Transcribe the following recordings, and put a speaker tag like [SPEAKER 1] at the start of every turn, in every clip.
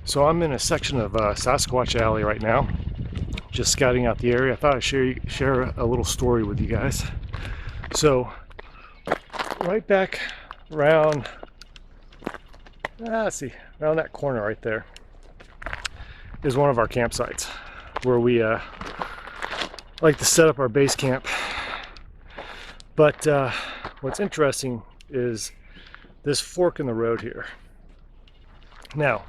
[SPEAKER 1] So I'm in a section of Sasquatch Alley right now, just scouting out the area. I thought I'd share a little story with you guys. So right back around, let's see, around that corner right there is one of our campsites where we like to set up our base camp. But what's interesting is this fork in the road here. Now,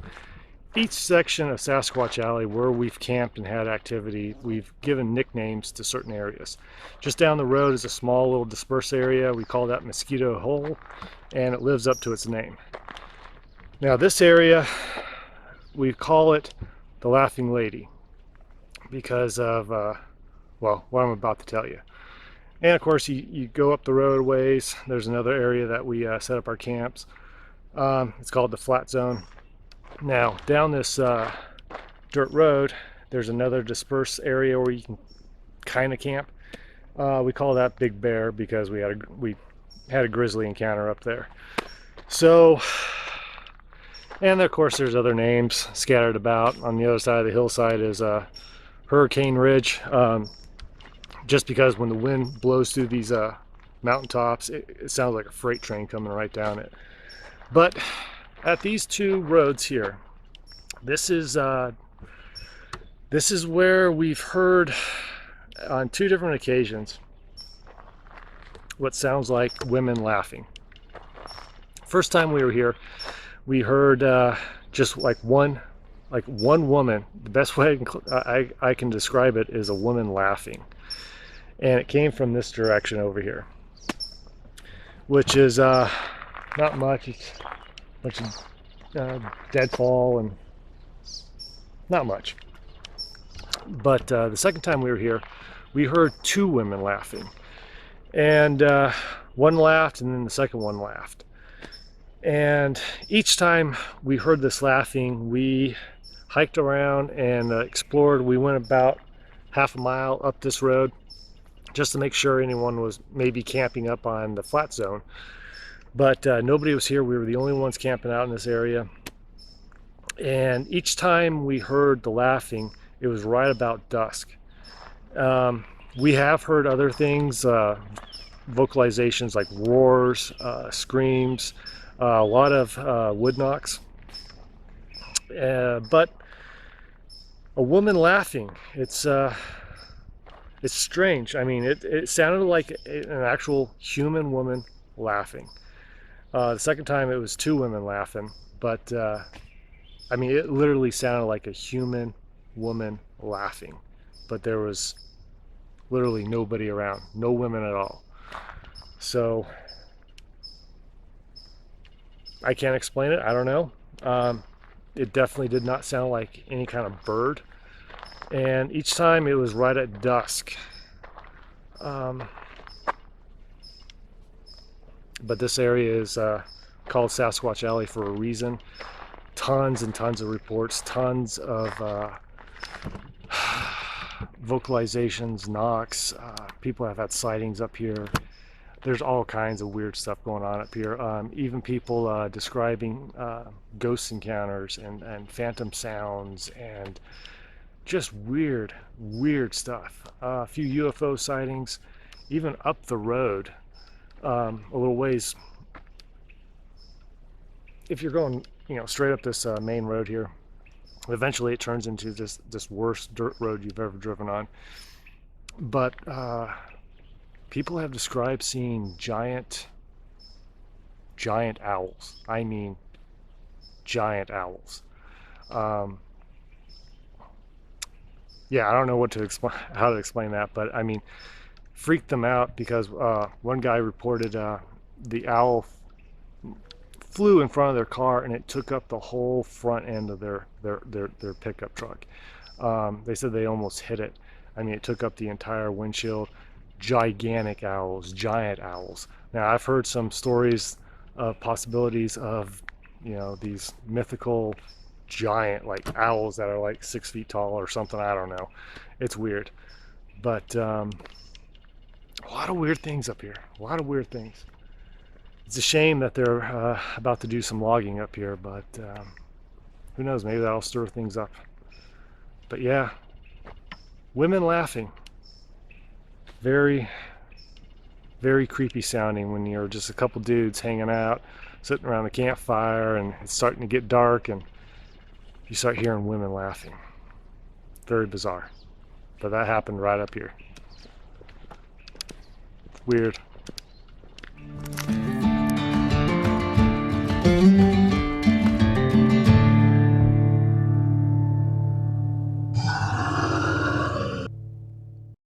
[SPEAKER 1] each section of Sasquatch Alley where we've camped and had activity, we've given nicknames to certain areas. Just down the road is a small little dispersed area. We call that Mosquito Hole, and it lives up to its name. Now this area, we call it the Laughing Lady because of, well, what I'm about to tell you. And of course, you go up the road ways. There's another area that we set up our camps. It's called the Flat Zone. Now, down this dirt road, there's another dispersed area where you can kind of camp. We call that Big Bear because we had a grizzly encounter up there. So, and of course, there's other names scattered about. On the other side of the hillside is Hurricane Ridge, just because when the wind blows through these mountaintops, it sounds like a freight train coming right down it. But at these two roads here, this is where we've heard on two different occasions what sounds like women laughing. First time we were here, we heard just like one woman. The best way I can describe it is a woman laughing, and it came from this direction over here, which is not much. It's a bunch of deadfall and not much. But the second time we were here, we heard two women laughing, and one laughed and then the second one laughed. And each time we heard this laughing, we hiked around and explored. We went about half a mile up this road just to make sure anyone was maybe camping up on the Flat Zone. But nobody was here. We were the only ones camping out in this area. And each time we heard the laughing, it was right about dusk. We have heard other things, vocalizations like roars, screams, a lot of wood knocks. But a woman laughing, it's strange. I mean, it sounded like an actual human woman laughing. The second time it was two women laughing, but I mean, it literally sounded like a human woman laughing, but there was literally nobody around, no women at all. So I can't explain it. I don't know. It definitely did not sound like any kind of bird, and each time it was right at dusk. But this area is called Sasquatch Alley for a reason. Tons and tons of reports, tons of vocalizations, knocks. People have had sightings up here. There's all kinds of weird stuff going on up here. Even people describing ghost encounters and phantom sounds and just weird stuff. A few UFO sightings, even up the road. A little ways, if you're going, straight up this main road here, eventually it turns into this worst dirt road you've ever driven on. But people have described seeing giant owls. I mean, giant owls. Yeah, I don't know how to explain that, but I mean, freaked them out because one guy reported the owl flew in front of their car and it took up the whole front end of their pickup truck. They said they almost hit it. I mean, it took up the entire windshield. Gigantic owls, giant owls. Now, I've heard some stories of possibilities of, these mythical giant like owls that are like 6 feet tall or something. I don't know. It's weird. But a lot of weird things up here. A lot of weird things. It's a shame that they're about to do some logging up here, but Who knows, maybe that'll stir things up. But yeah, women laughing. Very, very creepy sounding when you're just a couple dudes hanging out, sitting around the campfire, and it's starting to get dark, and you start hearing women laughing. Very bizarre. But that happened right up here. Weird.